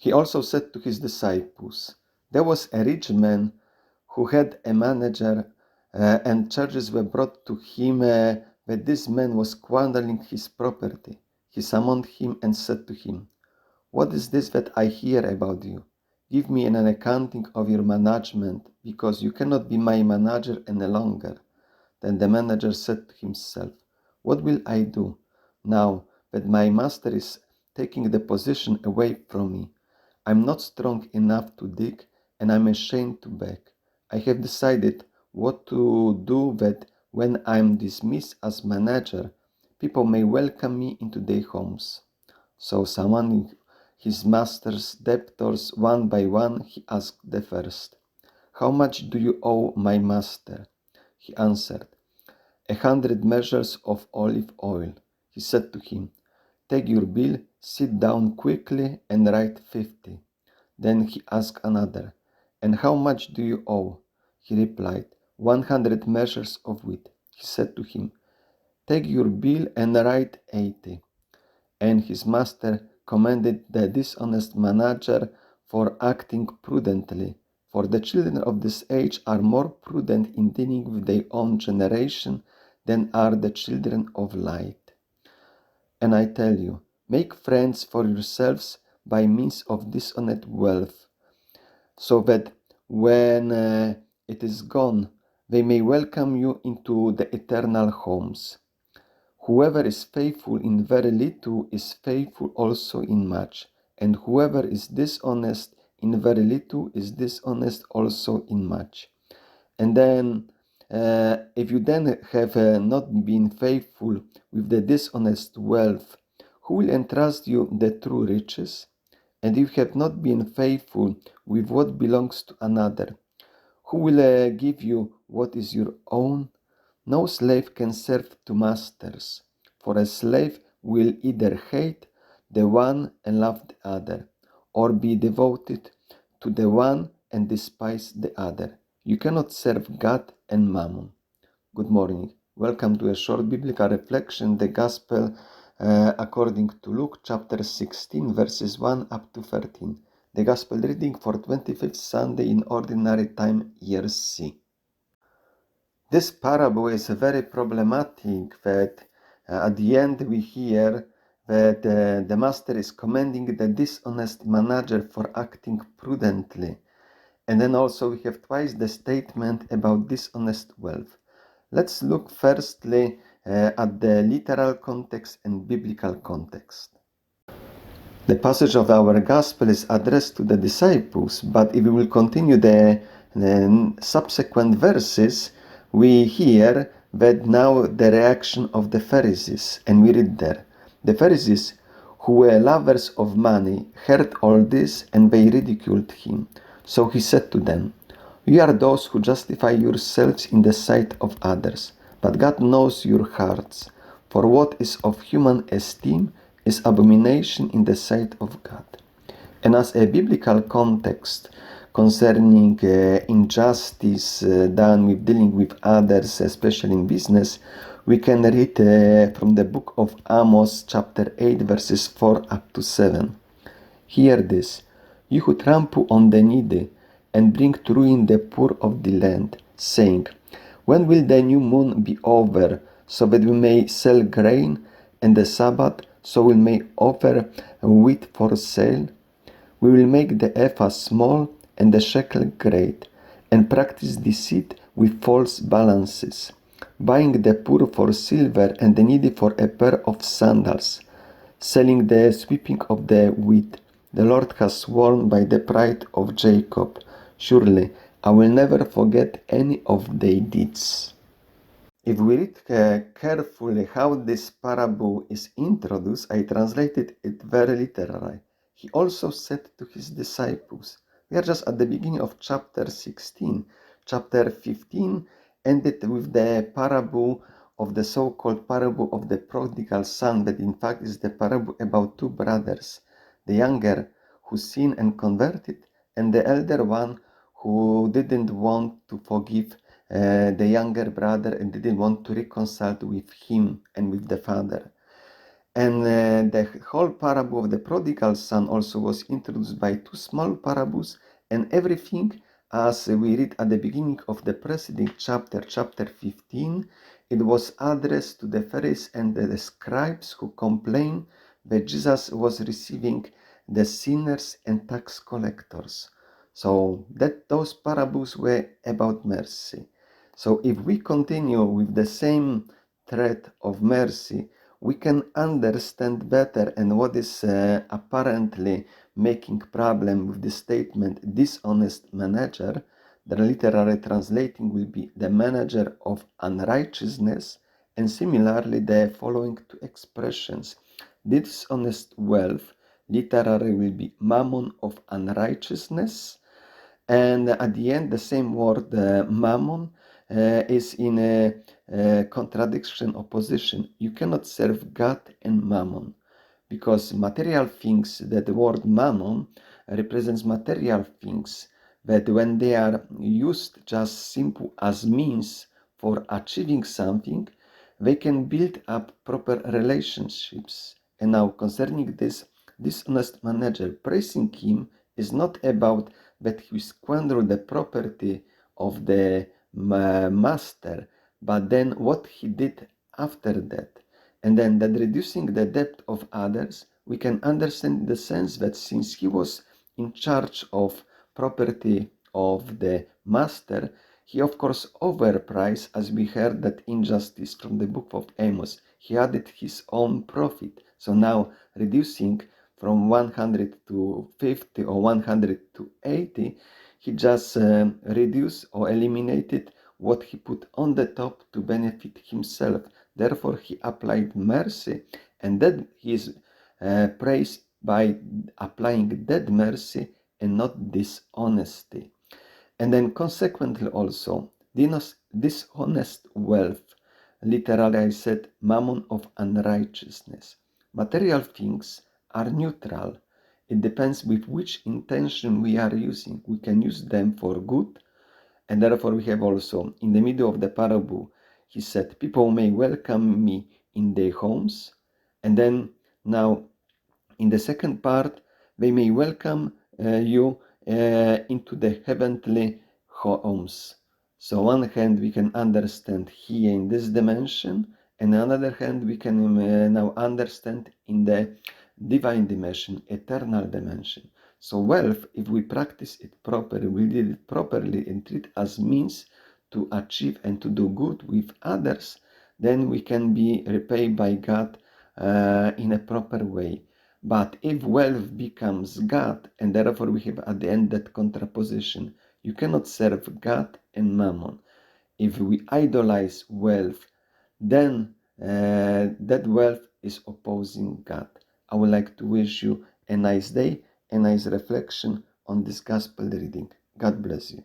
He also said to his disciples, there was a rich man who had a manager, and charges were brought to him that this man was squandering his property. He summoned him and said to him, what is this that I hear about you? Give me an accounting of your management, because you cannot be my manager any longer. Then the manager said to himself, what will I do now that my master is taking the position away from me? I'm not strong enough to dig, and I'm ashamed to beg. I have decided what to do that when I'm dismissed as manager, people may welcome me into their homes. So summoning his master's debtors one by one, he asked the first, how much do you owe my master? He answered, 100 measures of olive oil. He said to him, take your bill, sit down quickly and write 50. Then he asked another, and how much do you owe? He replied, 100 measures of wheat. He said to him, take your bill and write 80. And his master commended the dishonest manager for acting prudently, for the children of this age are more prudent in dealing with their own generation than are the children of light. And I tell you, make friends for yourselves by means of dishonest wealth, so that when it is gone, they may welcome you into the eternal homes. Whoever is faithful in very little is faithful also in much, and whoever is dishonest in very little is dishonest also in much. And then, if you then have not been faithful with the dishonest wealth, who will entrust you the true riches? And if you have not been faithful with what belongs to another, who will give you what is your own? No slave can serve two masters, for a slave will either hate the one and love the other, or be devoted to the one and despise the other. You cannot serve God and Mammon. Good morning. Welcome to a short biblical reflection, the Gospel according to Luke chapter 16, verses 1 up to 13. The Gospel reading for 25th Sunday in Ordinary Time, Year C. This parable is very problematic that at the end we hear that the master is commending the dishonest manager for acting prudently. And then also we have twice the statement about dishonest wealth. Let's look firstly at the literal context and biblical context. The passage of our gospel is addressed to the disciples, but if we will continue the subsequent verses, we hear that now the reaction of the Pharisees, and we read there, the Pharisees, who were lovers of money, heard all this, and they ridiculed him. So he said to them, you are those who justify yourselves in the sight of others, but God knows your hearts, for what is of human esteem is abomination in the sight of God. And as a biblical context concerning injustice done with dealing with others, especially in business, we can read from the book of Amos chapter 8 verses 4 up to 7. Hear this, you who trample on the needy and bring to ruin the poor of the land, saying, when will the new moon be over, so that we may sell grain, and the Sabbath, so we may offer wheat for sale? We will make the ephah small and the shekel great, and practice deceit with false balances, buying the poor for silver and the needy for a pair of sandals, selling the sweeping of the wheat. The Lord has sworn by the pride of Jacob, surely I will never forget any of their deeds. If we read carefully how this parable is introduced, I translated it very literally. He also said to his disciples, we are just at the beginning of chapter 16. Chapter 15 ended with the parable of the so-called parable of the prodigal son, but in fact is the parable about two brothers, the younger who sinned and converted, and the elder one who didn't want to forgive the younger brother and didn't want to reconcile with him and with the father. And the whole parable of the prodigal son also was introduced by two small parables, and everything, as we read at the beginning of the preceding chapter, chapter 15, it was addressed to the Pharisees and the scribes who complained that Jesus was receiving the sinners and tax collectors. So that those parables were about mercy. So if we continue with the same thread of mercy, we can understand better and what is apparently making problem with the statement dishonest manager. The literary translating will be the manager of unrighteousness, and similarly the following two expressions. Dishonest wealth literally will be mammon of unrighteousness, and at the end the same word mammon is in a contradiction opposition. You cannot serve God and mammon, because material things, that the word mammon represents material things that when they are used just simple as means for achieving something, they can build up proper relationships. And now concerning this dishonest manager, praising him is not about that he squandered the property of the master, but then what he did after that. And then that reducing the debt of others, we can understand the sense that since he was in charge of property of the master, he of course overpriced, as we heard that injustice from the book of Amos. He added his own profit. So now reducing from 100 to 50 or 100 to 80, he just reduced or eliminated what he put on the top to benefit himself. Therefore, he applied mercy, and that he is praised by applying that mercy and not dishonesty. And then consequently also, dishonest wealth, literally I said, mammon of unrighteousness. Material things are neutral. It depends with which intention we are using. We can use them for good, and therefore we have also, in the middle of the parable, he said, people may welcome me in their homes. And then now in the second part, they may welcome you into the heavenly homes. So on one hand, we can understand here in this dimension, and on the other hand, we can now understand in the divine dimension, eternal dimension. So wealth, if we practice it properly, we did it properly and treat as means to achieve and to do good with others, then we can be repaid by God in a proper way. But if wealth becomes God, and therefore we have at the end that contraposition, you cannot serve God and mammon. If we idolize wealth, then that wealth is opposing God. I would like to wish you a nice day, a nice reflection on this gospel reading. God bless you.